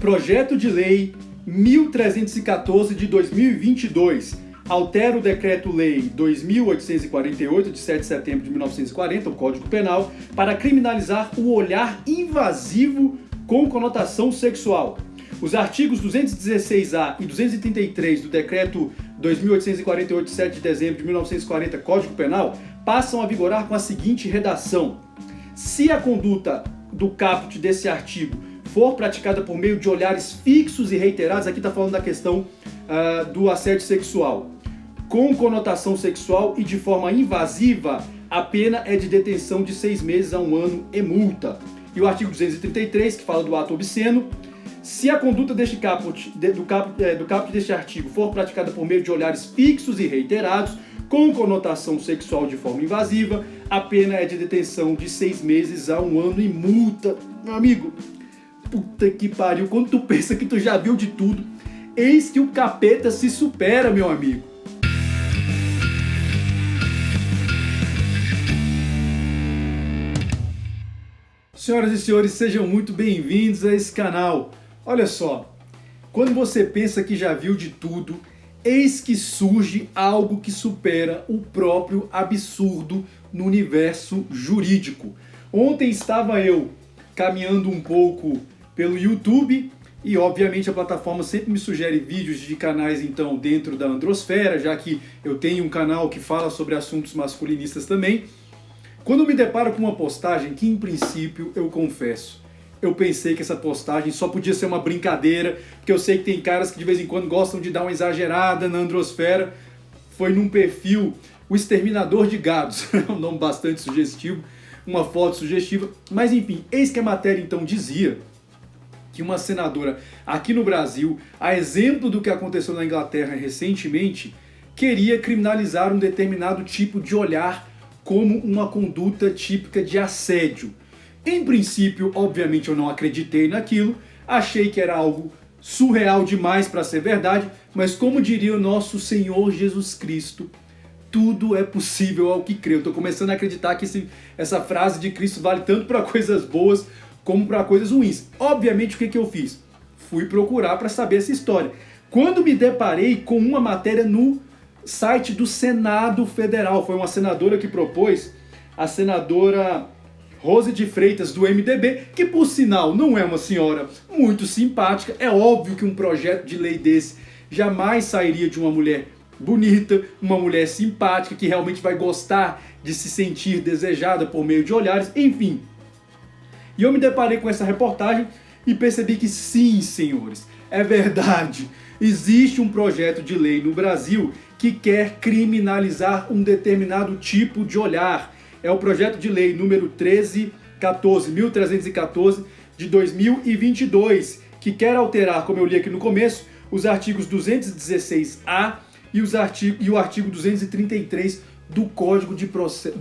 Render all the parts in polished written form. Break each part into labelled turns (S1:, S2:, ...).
S1: Projeto de Lei 1314 de 2022 altera o Decreto-Lei 2848 de 7 de setembro de 1940, o Código Penal, para criminalizar o olhar invasivo com conotação sexual. Os artigos 216-A e 233 do Decreto 2848 de 7 de dezembro de 1940, Código Penal, passam a vigorar com a seguinte redação: se a conduta do caput desse artigo for praticada por meio de olhares fixos e reiterados, aqui está falando da questão do assédio sexual, com conotação sexual e de forma invasiva, a pena é de detenção de 6 meses a 1 ano e multa. E o artigo 233, que fala do ato obsceno: se a conduta deste caput deste artigo for praticada por meio de olhares fixos e reiterados, com conotação sexual de forma invasiva, a pena é de detenção de 6 meses a 1 ano e multa. Meu amigo, puta que pariu, quando tu pensa que tu já viu de tudo, eis que o capeta se supera, meu amigo. Senhoras e senhores, sejam muito bem-vindos a esse canal. Olha só, quando você pensa que já viu de tudo, eis que surge algo que supera o próprio absurdo no universo jurídico. Ontem estava eu caminhando um pouco pelo YouTube e, obviamente, a plataforma sempre me sugere vídeos de canais, então, dentro da androsfera, já que eu tenho um canal que fala sobre assuntos masculinistas também. Quando eu me deparo com uma postagem que, em princípio, eu confesso, eu pensei que essa postagem só podia ser uma brincadeira, porque eu sei que tem caras que de vez em quando gostam de dar uma exagerada na androsfera. Foi num perfil, o Exterminador de Gados, é um nome bastante sugestivo, uma foto sugestiva, mas enfim, eis que a matéria então dizia que uma senadora aqui no Brasil, a exemplo do que aconteceu na Inglaterra recentemente, queria criminalizar um determinado tipo de olhar como uma conduta típica de assédio. Em princípio, obviamente, eu não acreditei naquilo, achei que era algo surreal demais para ser verdade, mas como diria o nosso Senhor Jesus Cristo, tudo é possível ao que crê. Eu estou começando a acreditar que essa frase de Cristo vale tanto para coisas boas como para coisas ruins. Obviamente, o que eu fiz? Fui procurar para saber essa história. Quando me deparei com uma matéria no site do Senado Federal, foi uma senadora que propôs, a senadora Rose de Freitas, do MDB, que por sinal não é uma senhora muito simpática. É óbvio que um projeto de lei desse jamais sairia de uma mulher bonita, uma mulher simpática, que realmente vai gostar de se sentir desejada por meio de olhares, enfim. E eu me deparei com essa reportagem e percebi que sim, senhores, é verdade. Existe um projeto de lei no Brasil que quer criminalizar um determinado tipo de olhar. É o projeto de lei número 1314 de 2022, que quer alterar, como eu li aqui no começo, os artigos 216-A e o artigo 233 do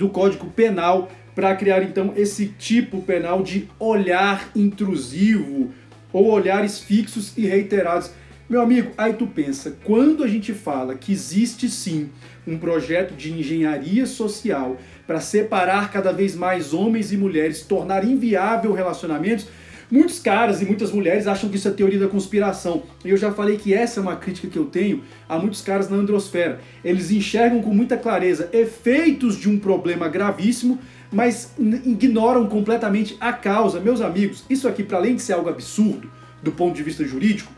S1: Código Penal, para criar então esse tipo penal de olhar intrusivo ou olhares fixos e reiterados. Meu amigo, aí tu pensa, quando a gente fala que existe sim um projeto de engenharia social para separar cada vez mais homens e mulheres, tornar inviável relacionamentos, muitos caras e muitas mulheres acham que isso é teoria da conspiração. E eu já falei que essa é uma crítica que eu tenho a muitos caras na androsfera. Eles enxergam com muita clareza efeitos de um problema gravíssimo, mas ignoram completamente a causa. Meus amigos, isso aqui, para além de ser algo absurdo do ponto de vista jurídico,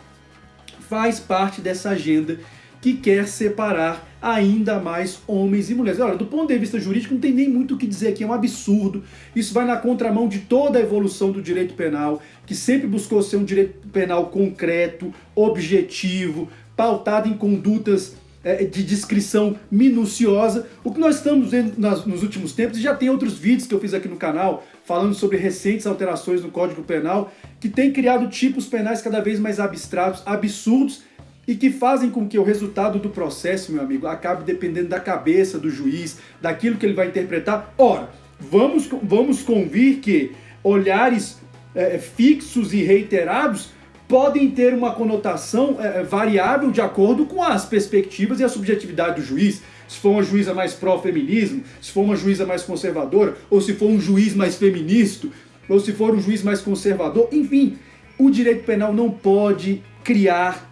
S1: faz parte dessa agenda que quer separar ainda mais homens e mulheres. Olha, do ponto de vista jurídico não tem nem muito o que dizer aqui, é um absurdo. Isso vai na contramão de toda a evolução do direito penal, que sempre buscou ser um direito penal concreto, objetivo, pautado em condutas de descrição minuciosa. O que nós estamos vendo nos últimos tempos, e já tem outros vídeos que eu fiz aqui no canal, falando sobre recentes alterações no Código Penal, que tem criado tipos penais cada vez mais abstratos, absurdos, e que fazem com que o resultado do processo, meu amigo, acabe dependendo da cabeça do juiz, daquilo que ele vai interpretar. Ora, vamos convir que olhares fixos e reiterados podem ter uma conotação variável de acordo com as perspectivas e a subjetividade do juiz. Se for uma juíza mais pró-feminismo, se for uma juíza mais conservadora, ou se for um juiz mais feminista, ou se for um juiz mais conservador, enfim. o direito penal não pode criar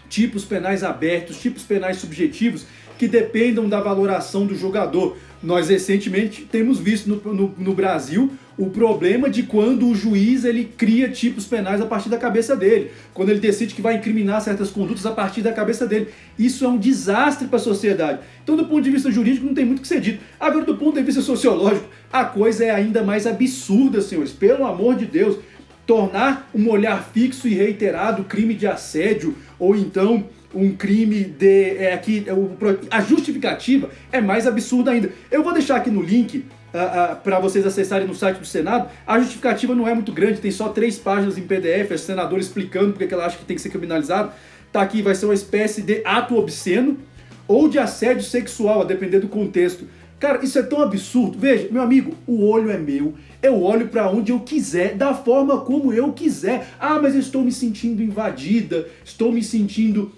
S1: tipos penais abertos, tipos penais subjetivos que dependam da valoração do jogador. Nós recentemente temos visto no Brasil o problema de quando o juiz ele cria tipos penais a partir da cabeça dele, quando ele decide que vai incriminar certas condutas a partir da cabeça dele. Isso é um desastre para a sociedade. Então, do ponto de vista jurídico, não tem muito o que ser dito. Agora, do ponto de vista sociológico, a coisa é ainda mais absurda, senhores. Pelo amor de Deus, tornar um olhar fixo e reiterado crime de assédio, ou então um crime de... a justificativa é mais absurda ainda. Eu vou deixar aqui no link para vocês acessarem no site do Senado. A justificativa não é muito grande, tem só 3 páginas em PDF, a senadora explicando porque ela acha que tem que ser criminalizado. Tá aqui, vai ser uma espécie de ato obsceno ou de assédio sexual, a depender do contexto. Cara, isso é tão absurdo. Veja, meu amigo, o olho é meu. Eu olho para onde eu quiser, da forma como eu quiser. Ah, mas eu estou me sentindo invadida, estou me sentindo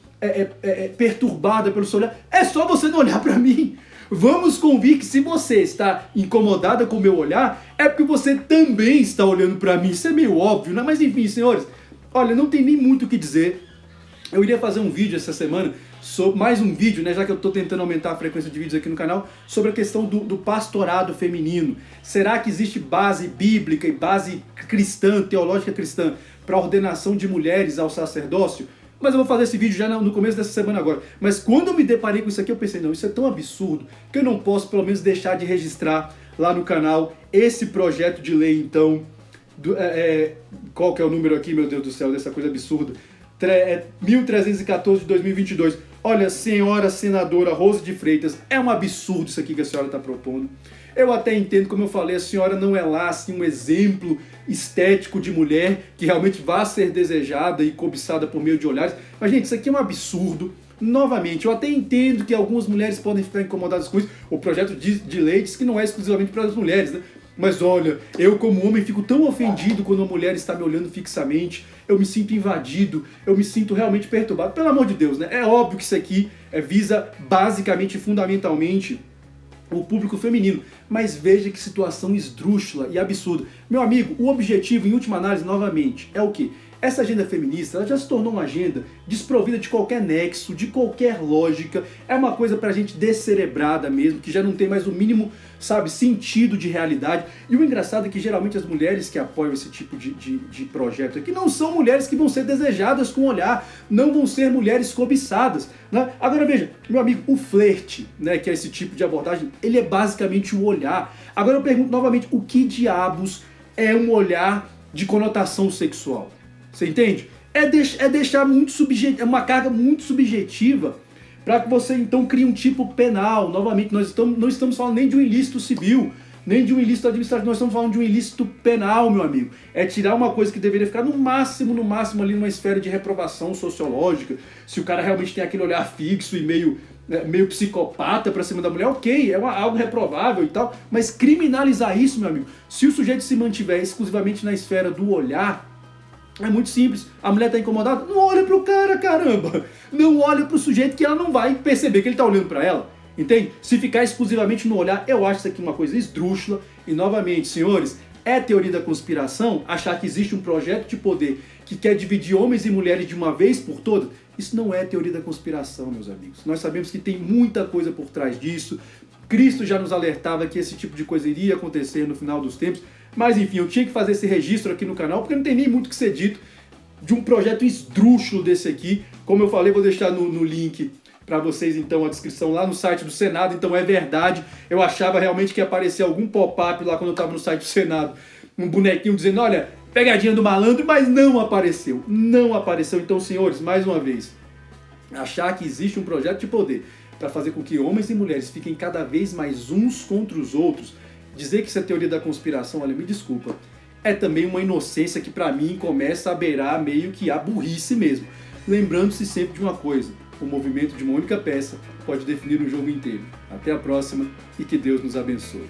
S1: perturbada pelo seu olhar. É só você não olhar para mim. Vamos convir que se você está incomodada com o meu olhar, é porque você também está olhando para mim. Isso é meio óbvio, né? Mas enfim, senhores, olha, não tem nem muito o que dizer. Eu iria fazer um vídeo essa semana, mais um vídeo, né, já que eu estou tentando aumentar a frequência de vídeos aqui no canal, sobre a questão do pastorado feminino. Será que existe base bíblica e base cristã, teológica cristã, para a ordenação de mulheres ao sacerdócio? Mas eu vou fazer esse vídeo já no começo dessa semana agora. Mas quando eu me deparei com isso aqui, eu pensei, não, isso é tão absurdo que eu não posso pelo menos deixar de registrar lá no canal esse projeto de lei, então, qual que é o número aqui, meu Deus do céu, dessa coisa absurda? 1314 de 2022. Olha, senhora senadora Rose de Freitas, é um absurdo isso aqui que a senhora está propondo. Eu até entendo, como eu falei, a senhora não é lá assim, um exemplo estético de mulher que realmente vá ser desejada e cobiçada por meio de olhares. Mas, gente, isso aqui é um absurdo. Novamente, eu até entendo que algumas mulheres podem ficar incomodadas com isso. O projeto de lei diz que não é exclusivamente para as mulheres, né? Mas olha, eu como homem fico tão ofendido quando uma mulher está me olhando fixamente, eu me sinto invadido, eu me sinto realmente perturbado. Pelo amor de Deus, né? É óbvio que isso aqui visa basicamente e fundamentalmente o público feminino, mas veja que situação esdrúxula e absurda. Meu amigo, o objetivo, em última análise, novamente, é o quê? Essa agenda feminista ela já se tornou uma agenda desprovida de qualquer nexo, de qualquer lógica. É uma coisa pra gente descerebrada mesmo, que já não tem mais o mínimo, sabe, sentido de realidade. E o engraçado é que geralmente as mulheres que apoiam esse tipo de projeto aqui não são mulheres que vão ser desejadas com o olhar, não vão ser mulheres cobiçadas, né? Agora veja, meu amigo, o flerte, né, que é esse tipo de abordagem, ele é basicamente o olhar. Agora eu pergunto novamente, o que diabos é um olhar de conotação sexual? Você entende? É deixar muito subjetivo, é uma carga muito subjetiva para que você então crie um tipo penal. Novamente, nós não estamos falando nem de um ilícito civil, nem de um ilícito administrativo, nós estamos falando de um ilícito penal, meu amigo. É tirar uma coisa que deveria ficar no máximo ali numa esfera de reprovação sociológica. Se o cara realmente tem aquele olhar fixo e meio psicopata pra cima da mulher, ok, algo reprovável e tal, mas criminalizar isso, meu amigo, se o sujeito se mantiver exclusivamente na esfera do olhar, é muito simples. A mulher tá incomodada? Não olha pro cara, caramba! Não olha pro sujeito que ela não vai perceber que ele tá olhando pra ela. Entende? Se ficar exclusivamente no olhar, eu acho isso aqui uma coisa esdrúxula. E novamente, senhores, é teoria da conspiração achar que existe um projeto de poder que quer dividir homens e mulheres de uma vez por todas? Isso não é teoria da conspiração, meus amigos. Nós sabemos que tem muita coisa por trás disso. Cristo já nos alertava que esse tipo de coisa iria acontecer no final dos tempos. Mas enfim, eu tinha que fazer esse registro aqui no canal, porque não tem nem muito o que ser dito de um projeto esdrúxulo desse aqui. Como eu falei, vou deixar no link para vocês então a descrição lá no site do Senado. Então é verdade, eu achava realmente que ia aparecer algum pop-up lá quando eu estava no site do Senado. Um bonequinho dizendo, olha, pegadinha do malandro, mas não apareceu. Não apareceu. Então, senhores, mais uma vez, achar que existe um projeto de poder para fazer com que homens e mulheres fiquem cada vez mais uns contra os outros, dizer que isso é teoria da conspiração, olha, me desculpa, é também uma inocência que pra mim começa a beirar meio que a burrice mesmo. Lembrando-se sempre de uma coisa, o movimento de uma única peça pode definir um jogo inteiro. Até a próxima e que Deus nos abençoe.